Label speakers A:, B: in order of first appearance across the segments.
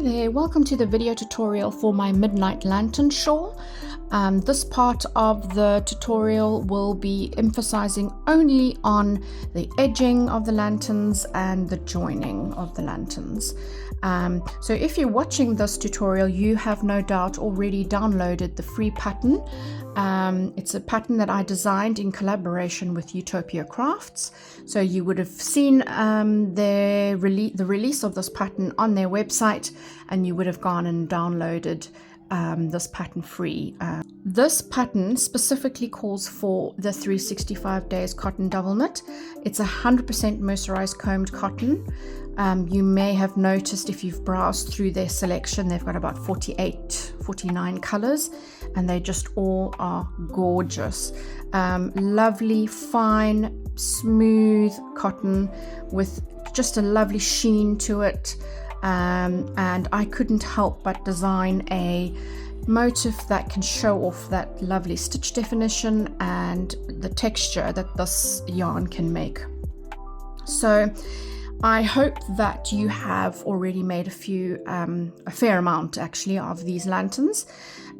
A: there, welcome to the video tutorial for my Midnight Lantern Shawl. This part of the tutorial will be emphasizing only on the edging of the lanterns and the joining of the lanterns. So if you're watching this tutorial, you have no doubt already downloaded the free pattern. It's a pattern that I designed in collaboration with Utopia Crafts. So you would have seen the release of this pattern on their website, and you would have gone and downloaded this pattern free. This pattern specifically calls for the 365 days cotton double knit. It's 100% mercerized combed cotton. You may have noticed if you've browsed through their selection, they've got about 49 colors, and they just all are gorgeous. Lovely, fine, smooth cotton with just a lovely sheen to it. And I couldn't help but design a motif that can show off that lovely stitch definition and the texture that this yarn can make. So I hope that you have already made a fair amount actually of these lanterns.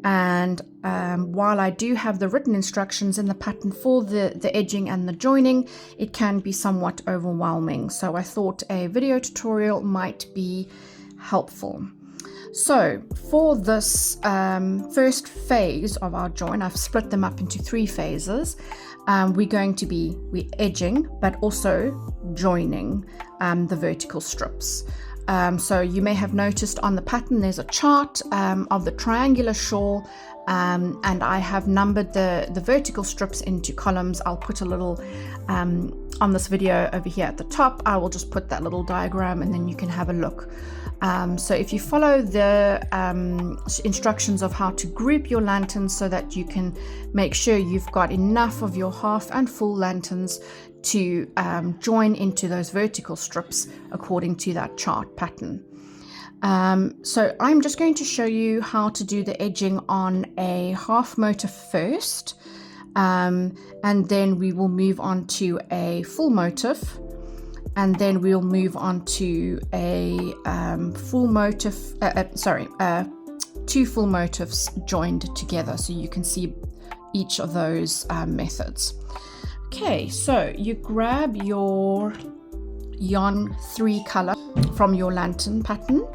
A: And while I do have the written instructions in the pattern for the edging and the joining, it can be somewhat overwhelming. So I thought a video tutorial might be helpful. So for this first phase of our join, I've split them up into 3 phases. We're edging, but also joining the vertical strips. So you may have noticed on the pattern there's a chart of the triangular shawl, and I have numbered the vertical strips into columns. I'll put a little on this video over here at the top. I will just put that little diagram and then you can have a look. So if you follow the instructions of how to group your lanterns so that you can make sure you've got enough of your half and full lanterns to join into those vertical strips according to that chart pattern. So I'm just going to show you how to do the edging on a half motif first, and then we will move on to a full motif, and then we'll move on to a full motif, 2 full motifs joined together, so you can see each of those methods. Okay, so you grab your yarn 3 color from your lantern pattern.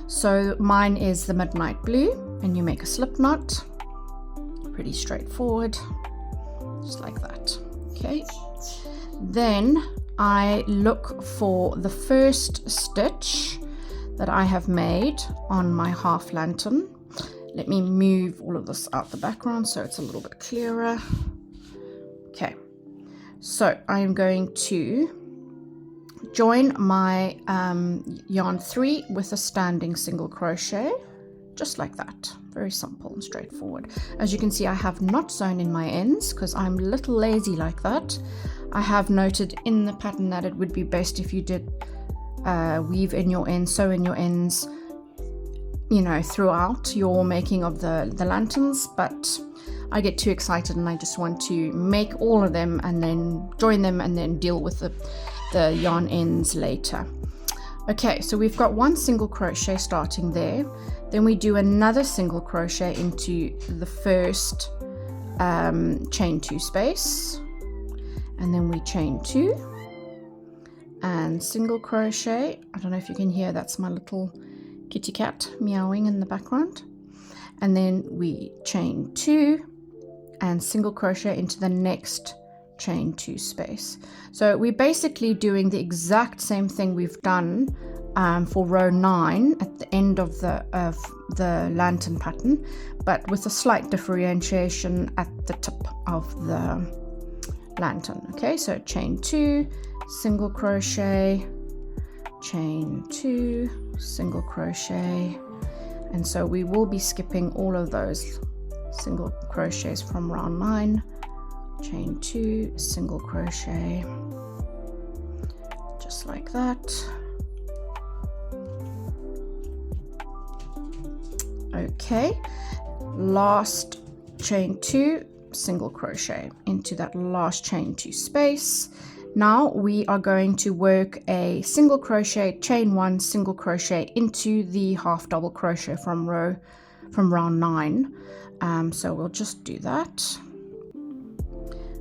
A: So mine is the midnight blue, and you make a slip knot. Pretty straightforward, just like that. Okay, then I look for the first stitch that I have made on my half lantern. Let me move all of this out the background so it's a little bit clearer. Okay, so I am going to join my yarn 3 with a standing single crochet, just like that. Very simple and straightforward. As you can see, I have not sewn in my ends because I'm a little lazy like that. I have noted in the pattern that it would be best if you did weave in your ends, sew in your ends, you know, throughout your making of the lanterns, but I get too excited and I just want to make all of them and then join them and then deal with the yarn ends later. Okay, so we've got 1 single crochet starting there, then we do another single crochet into the first chain 2 space, and then we chain 2 and single crochet. I don't know if you can hear, that's my little kitty cat meowing in the background. And then we chain 2 and single crochet into the next chain 2 space. So we're basically doing the exact same thing we've done for row 9 at the end of the lantern pattern, but with a slight differentiation at the tip of the lantern. Okay, so chain 2, single crochet, chain 2, single crochet, and so we will be skipping all of those single crochets from round 9. Chain 2, single crochet, just like that. Okay, last chain 2, single crochet into that last chain 2 space, Now we are going to work a single crochet, chain 1, single crochet into the half double crochet from round 9. So we'll just do that.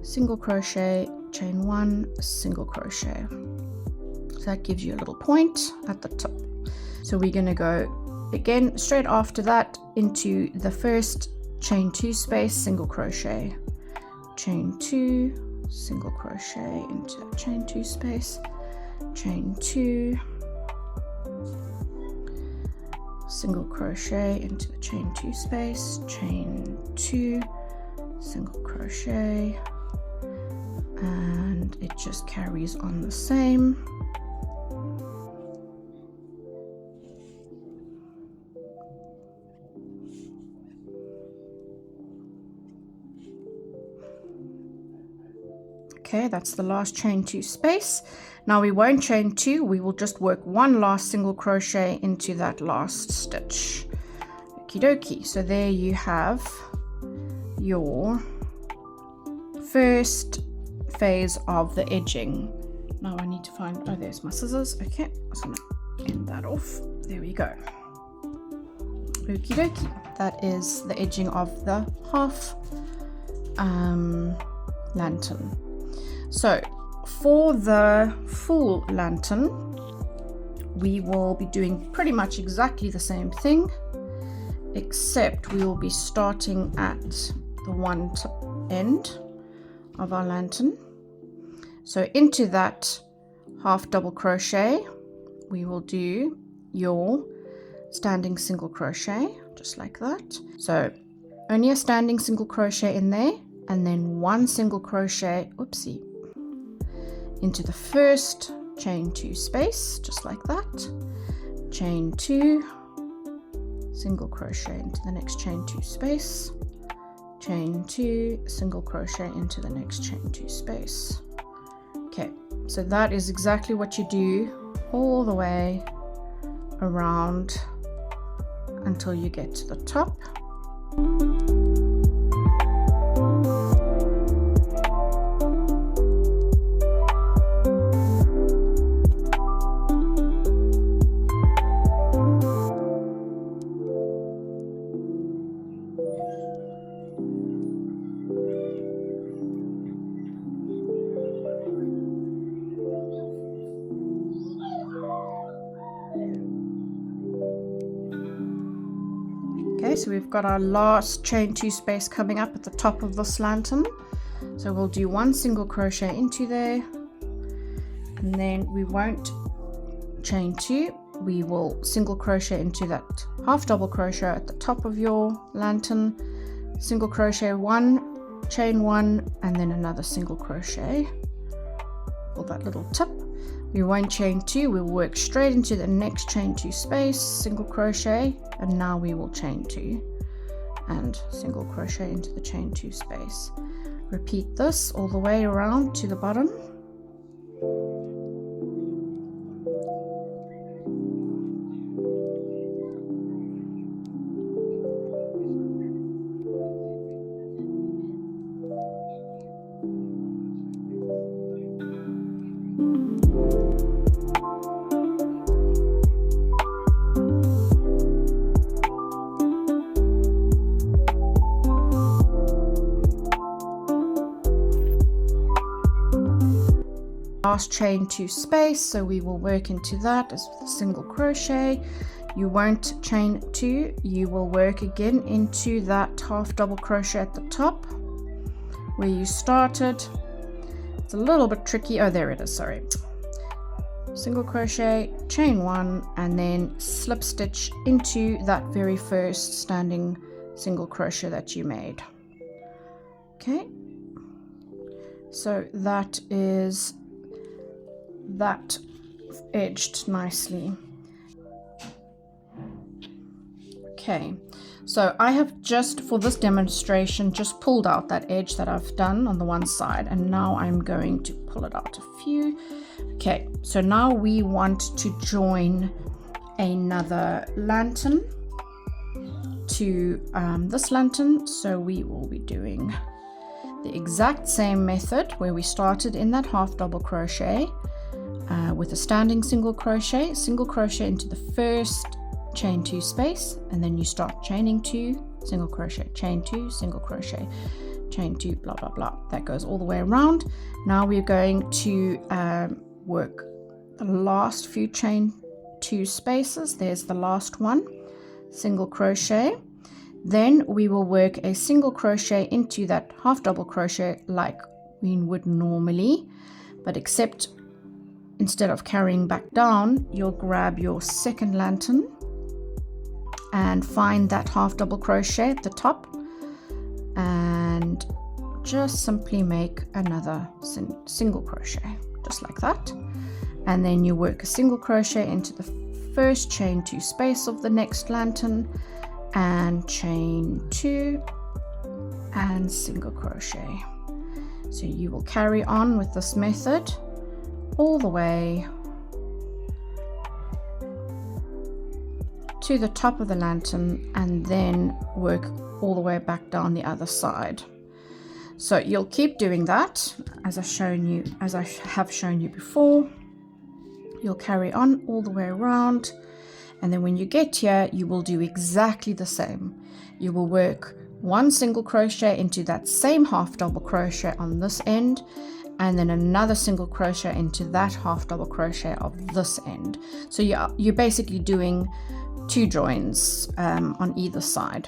A: Single crochet, chain 1, single crochet. So that gives you a little point at the top. So we're going to go again straight after that into the first chain 2 space, single crochet, chain 2, single crochet into that chain 2 space, chain 2, single crochet into the chain 2 space, chain 2, single crochet, and it just carries on the same. Okay, that's the last chain 2 space. Now we won't chain 2, we will just work one last single crochet into that last stitch. Okie dokie. So there you have your first phase of the edging. Now I need to find, oh, there's my scissors. Okay, I'm gonna end that off. There we go. Okie dokie. That is the edging of the half lantern. So for the full lantern, we will be doing pretty much exactly the same thing, except we will be starting at the one tip end of our lantern. So into that half double crochet, we will do your standing single crochet, just like that. So only a standing single crochet in there, and then one single crochet, oopsie, into the first chain 2 space, just like that, chain 2, single crochet into the next chain 2 space, chain 2, single crochet into the next chain 2 space. Okay, so that is exactly what you do all the way around until you get to the top. Okay, so we've got our last chain 2 space coming up at the top of this lantern. So we'll do one single crochet into there, and then we won't chain 2, we will single crochet into that half double crochet at the top of your lantern, single crochet 1, chain 1, and then another single crochet for that little tip. We won't chain 2, we'll work straight into the next chain 2 space, single crochet, and now we will chain 2 and single crochet into the chain 2 space. Repeat this all the way around to the bottom. Last chain 2 space, so we will work into that as with a single crochet. You won't chain 2, you will work again into that half double crochet at the top where you started. It's a little bit tricky. Oh, there it is, sorry. Single crochet, chain 1, and then slip stitch into that very first standing single crochet that you made. Okay, so that is that edged nicely. Okay, so I have just for this demonstration just pulled out that edge that I've done on the one side, and now I'm going to pull it out a few. Okay, so now we want to join another lantern to this lantern, so we will be doing the exact same method where we started in that half double crochet with a standing single crochet into the first chain 2 space, and then you start chaining 2, single crochet, chain 2, single crochet, chain 2, blah blah blah. That goes all the way around. Now we're going to work the last few chain 2 spaces. There's the last one, single crochet. Then we will work a single crochet into that half double crochet like we would normally, but except instead of carrying back down, you'll grab your second lantern and find that half double crochet at the top and just simply make another single crochet, just like that. And then you work a single crochet into the first chain 2 space of the next lantern and chain 2 and single crochet. So you will carry on with this method all the way to the top of the lantern and then work all the way back down the other side. So you'll keep doing that as I have shown you before. You'll carry on all the way around, and then when you get here you will do exactly the same. You will work one single crochet into that same half double crochet on this end, and then another single crochet into that half double crochet of this end. So you're basically doing 2 joins on either side,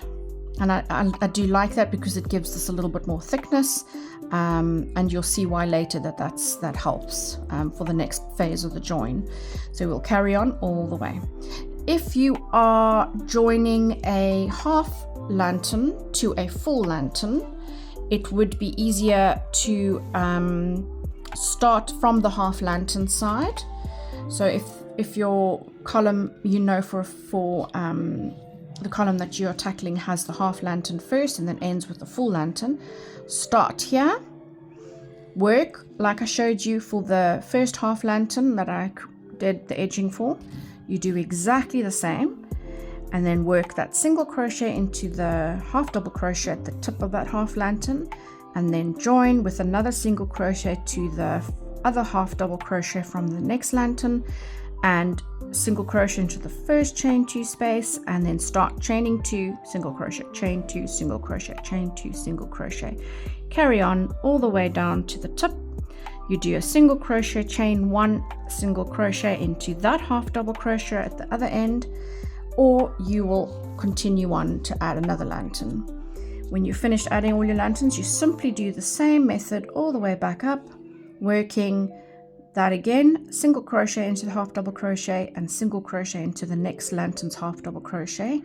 A: and I do like that because it gives this a little bit more thickness, and you'll see why later that helps for the next phase of the join. So we'll carry on all the way. If you are joining a half lantern to a full lantern, it would be easier to start from the half lantern side. So if your column, you know, for the column that you're tackling has the half lantern first and then ends with the full lantern, start here, work like I showed you for the first half lantern that I did the edging for. You do exactly the same, and then work that single crochet into the half double crochet at the tip of that half lantern, and then join with another single crochet to the other half double crochet from the next lantern, and single crochet into the first chain 2 space, and then start chaining 2, single crochet, chain 2, single crochet, chain 2, single crochet. Carry on all the way down to the tip. You do a single crochet, chain 1, single crochet into that half double crochet at the other end, or you will continue on to add another lantern. When you finish adding all your lanterns, you simply do the same method all the way back up, working that again, single crochet into the half double crochet and single crochet into the next lantern's half double crochet,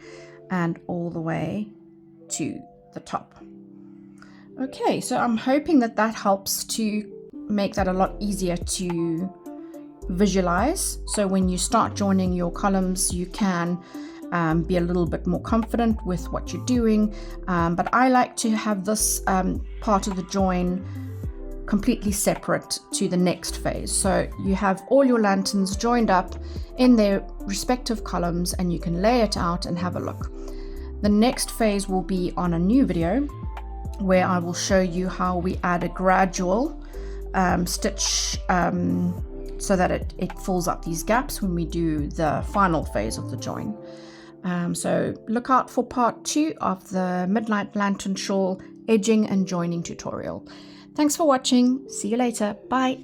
A: and all the way to the top. Okay, so I'm hoping that helps to make that a lot easier to visualize. So when you start joining your columns, you can be a little bit more confident with what you're doing, but I like to have this part of the join completely separate to the next phase. So you have all your lanterns joined up in their respective columns, and you can lay it out and have a look. The next phase will be on a new video where I will show you how we add a gradual stitch so that it fills up these gaps when we do the final phase of the join. So look out for part 2 of the Midnight Lantern Shawl edging and joining tutorial. Thanks for watching. See you later. Bye.